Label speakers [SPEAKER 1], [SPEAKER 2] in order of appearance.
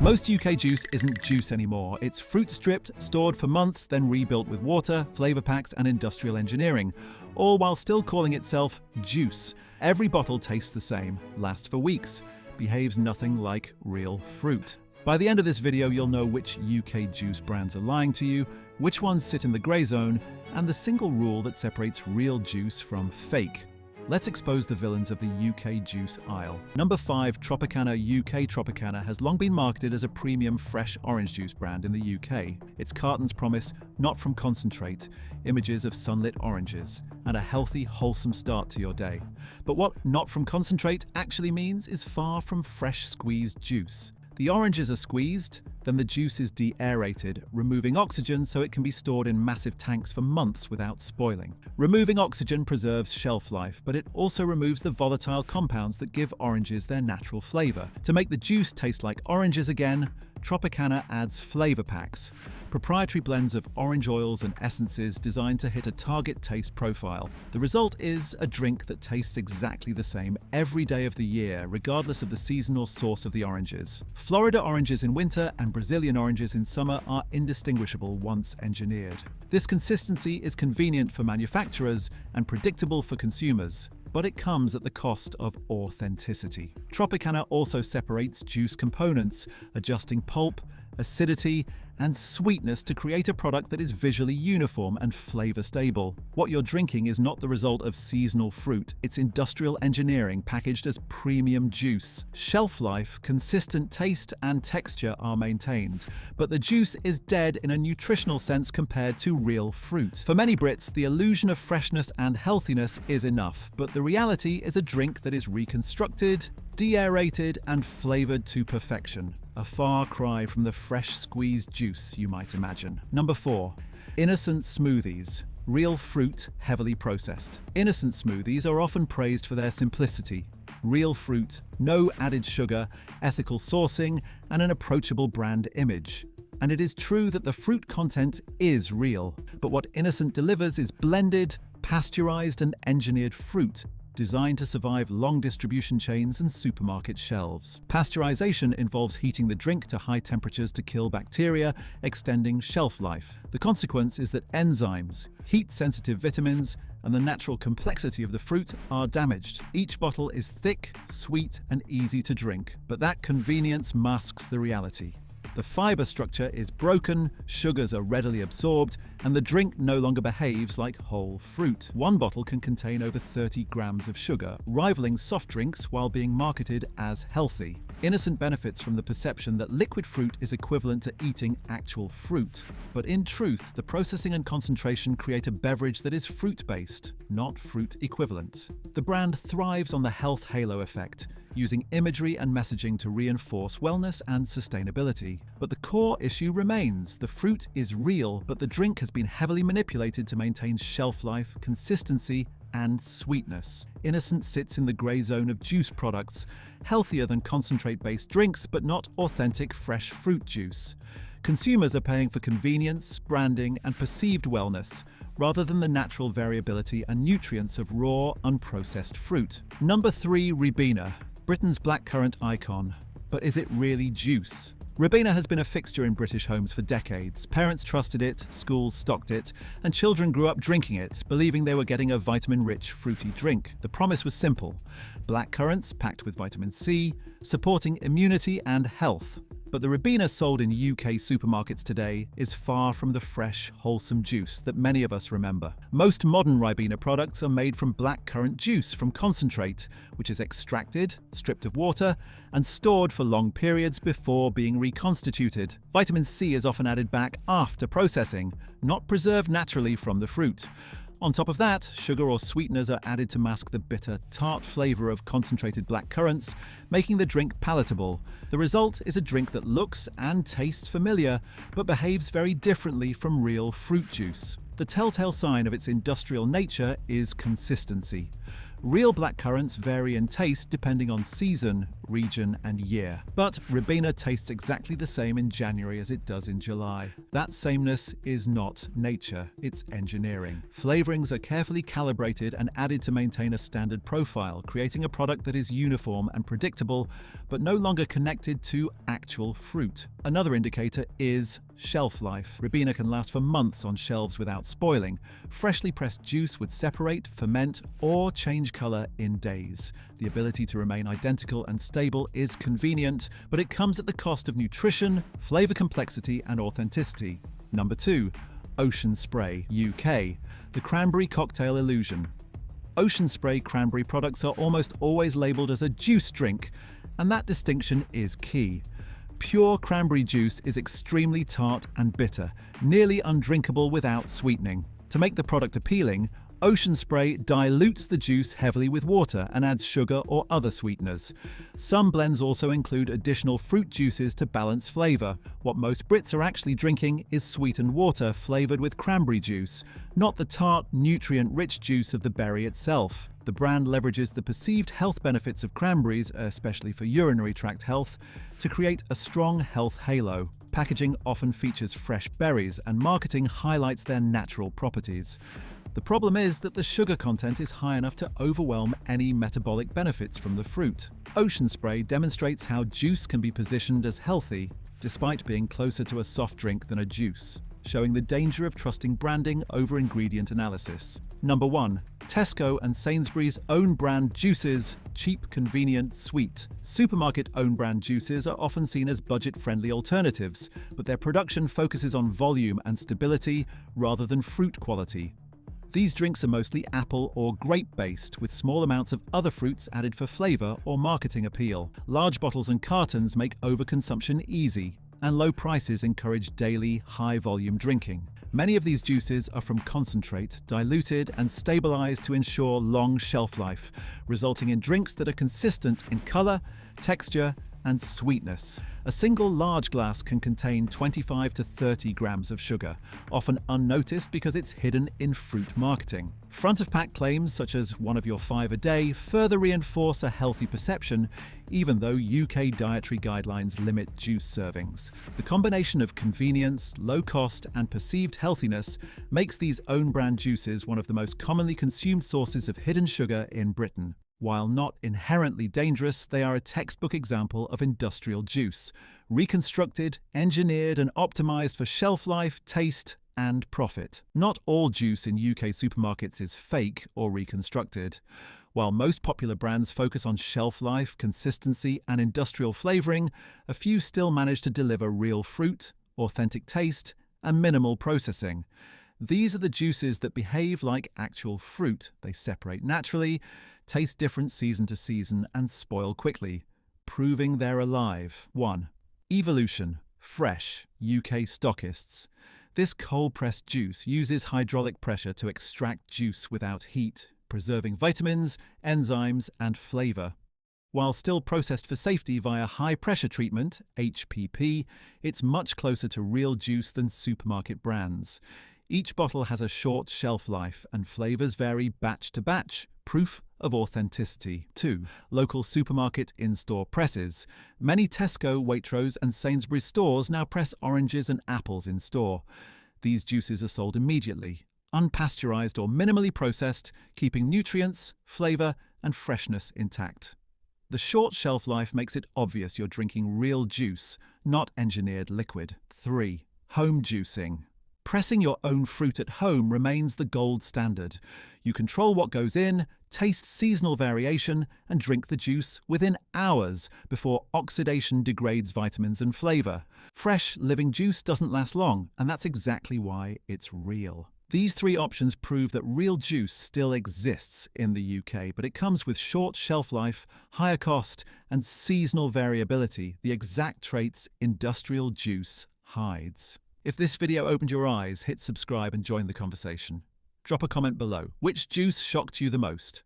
[SPEAKER 1] Most UK juice isn't juice anymore. It's fruit stripped, stored for months, then rebuilt with water, flavour packs and industrial engineering, all while still calling itself juice. Every bottle tastes the same, lasts for weeks, behaves nothing like real fruit. By the end of this video, you'll know which UK juice brands are lying to you, which ones sit in the grey zone, and the single rule that separates real juice from fake. Let's expose the villains of the UK juice aisle. Number 5, Tropicana. UK Tropicana has long been marketed as a premium fresh orange juice brand in the UK. Its cartons promise not from concentrate, images of sunlit oranges, and a healthy, wholesome start to your day. But what not from concentrate actually means is far from fresh squeezed juice. The oranges are squeezed, then the juice is de-aerated, removing oxygen so it can be stored in massive tanks for months without spoiling. Removing oxygen preserves shelf life, but it also removes the volatile compounds that give oranges their natural flavour. To make the juice taste like oranges again, Tropicana adds flavour packs, proprietary blends of orange oils and essences designed to hit a target taste profile. The result is a drink that tastes exactly the same every day of the year, regardless of the season or source of the oranges. Florida oranges in winter and Brazilian oranges in summer are indistinguishable once engineered. This consistency is convenient for manufacturers and predictable for consumers, but it comes at the cost of authenticity. Tropicana also separates juice components, adjusting pulp, acidity, and sweetness to create a product that is visually uniform and flavor stable. What you're drinking is not the result of seasonal fruit, it's industrial engineering packaged as premium juice. Shelf life, consistent taste, and texture are maintained, but the juice is dead in a nutritional sense compared to real fruit. For many Brits, the illusion of freshness and healthiness is enough, but the reality is a drink that is reconstructed, de-aerated, and flavored to perfection. A far cry from the fresh squeezed juice you might imagine. Number 4, innocent smoothies. Real fruit, heavily processed. Innocent smoothies are often praised for their simplicity. Real fruit, no added sugar, ethical sourcing, and an approachable brand image. And it is true that the fruit content is real, but what Innocent delivers is blended, pasteurized, and engineered fruit, designed to survive long distribution chains and supermarket shelves. Pasteurization involves heating the drink to high temperatures to kill bacteria, extending shelf life. The consequence is that enzymes, heat-sensitive vitamins, and the natural complexity of the fruit are damaged. Each bottle is thick, sweet, and easy to drink, but that convenience masks the reality. The fiber structure is broken, sugars are readily absorbed, and the drink no longer behaves like whole fruit. One bottle can contain over 30 grams of sugar, rivaling soft drinks while being marketed as healthy. Innocent benefits from the perception that liquid fruit is equivalent to eating actual fruit. But in truth, the processing and concentration create a beverage that is fruit-based, not fruit equivalent. The brand thrives on the health halo effect, using imagery and messaging to reinforce wellness and sustainability. But the core issue remains. The fruit is real, but the drink has been heavily manipulated to maintain shelf life, consistency, and sweetness. Innocent sits in the grey zone of juice products, healthier than concentrate-based drinks, but not authentic fresh fruit juice. Consumers are paying for convenience, branding, and perceived wellness, rather than the natural variability and nutrients of raw, unprocessed fruit. Number 3, Ribena. Britain's blackcurrant icon. But is it really juice? Ribena has been a fixture in British homes for decades. Parents trusted it, schools stocked it, and children grew up drinking it, believing they were getting a vitamin-rich, fruity drink. The promise was simple: blackcurrants packed with vitamin C, supporting immunity and health. But the Ribena sold in UK supermarkets today is far from the fresh, wholesome juice that many of us remember. Most modern Ribena products are made from blackcurrant juice from concentrate, which is extracted, stripped of water, and stored for long periods before being reconstituted. Vitamin C is often added back after processing, not preserved naturally from the fruit. On top of that, sugar or sweeteners are added to mask the bitter, tart flavour of concentrated blackcurrants, making the drink palatable. The result is a drink that looks and tastes familiar, but behaves very differently from real fruit juice. The telltale sign of its industrial nature is consistency. Real blackcurrants vary in taste depending on season, region, and year. But Ribena tastes exactly the same in January as it does in July. That sameness is not nature, it's engineering. Flavorings are carefully calibrated and added to maintain a standard profile, creating a product that is uniform and predictable, but no longer connected to actual fruit. Another indicator is shelf life. Ribena can last for months on shelves without spoiling. Freshly pressed juice would separate, ferment, or change color in days. The ability to remain identical and stable is convenient, but it comes at the cost of nutrition, flavor complexity, and authenticity. Number 2. Ocean Spray, UK. The cranberry cocktail illusion. Ocean Spray cranberry products are almost always labeled as a juice drink, and that distinction is key. Pure cranberry juice is extremely tart and bitter, nearly undrinkable without sweetening. To make the product appealing, Ocean Spray dilutes the juice heavily with water and adds sugar or other sweeteners. Some blends also include additional fruit juices to balance flavor. What most Brits are actually drinking is sweetened water flavored with cranberry juice, not the tart, nutrient-rich juice of the berry itself. The brand leverages the perceived health benefits of cranberries, especially for urinary tract health, to create a strong health halo. Packaging often features fresh berries, and marketing highlights their natural properties. The problem is that the sugar content is high enough to overwhelm any metabolic benefits from the fruit. Ocean Spray demonstrates how juice can be positioned as healthy, despite being closer to a soft drink than a juice, showing the danger of trusting branding over ingredient analysis. Number 1. Tesco and Sainsbury's own brand juices, cheap, convenient, sweet. Supermarket own brand juices are often seen as budget-friendly alternatives, but their production focuses on volume and stability rather than fruit quality. These drinks are mostly apple or grape-based, with small amounts of other fruits added for flavor or marketing appeal. Large bottles and cartons make overconsumption easy, and low prices encourage daily, high-volume drinking. Many of these juices are from concentrate, diluted and stabilized to ensure long shelf life, resulting in drinks that are consistent in color, texture, and sweetness. A single large glass can contain 25 to 30 grams of sugar, often unnoticed because it's hidden in fruit marketing. Front-of-pack claims such as one of your 5 a day further reinforce a healthy perception, even though UK dietary guidelines limit juice servings. The combination of convenience, low cost, and perceived healthiness makes these own-brand juices one of the most commonly consumed sources of hidden sugar in Britain. While not inherently dangerous, they are a textbook example of industrial juice, reconstructed, engineered, and optimized for shelf life, taste, and profit. Not all juice in UK supermarkets is fake or reconstructed. While most popular brands focus on shelf life, consistency, and industrial flavoring, a few still manage to deliver real fruit, authentic taste, and minimal processing. These are the juices that behave like actual fruit. They separate naturally, taste different season to season, and spoil quickly, proving they're alive. 1. Evolution. Fresh. UK stockists. This cold-pressed juice uses hydraulic pressure to extract juice without heat, preserving vitamins, enzymes, and flavor. While still processed for safety via high-pressure treatment, HPP, it's much closer to real juice than supermarket brands. Each bottle has a short shelf life, and flavors vary batch to batch, proof of authenticity. 2. Local supermarket in-store presses. Many Tesco, Waitrose, and Sainsbury's stores now press oranges and apples in-store. These juices are sold immediately, unpasteurized or minimally processed, keeping nutrients, flavor, and freshness intact. The short shelf life makes it obvious you're drinking real juice, not engineered liquid. 3. Home juicing. Pressing your own fruit at home remains the gold standard. You control what goes in, taste seasonal variation, and drink the juice within hours before oxidation degrades vitamins and flavor. Fresh, living juice doesn't last long, and that's exactly why it's real. These 3 options prove that real juice still exists in the UK, but it comes with short shelf life, higher cost, and seasonal variability, the exact traits industrial juice hides. If this video opened your eyes, hit subscribe and join the conversation. Drop a comment below. Which juice shocked you the most?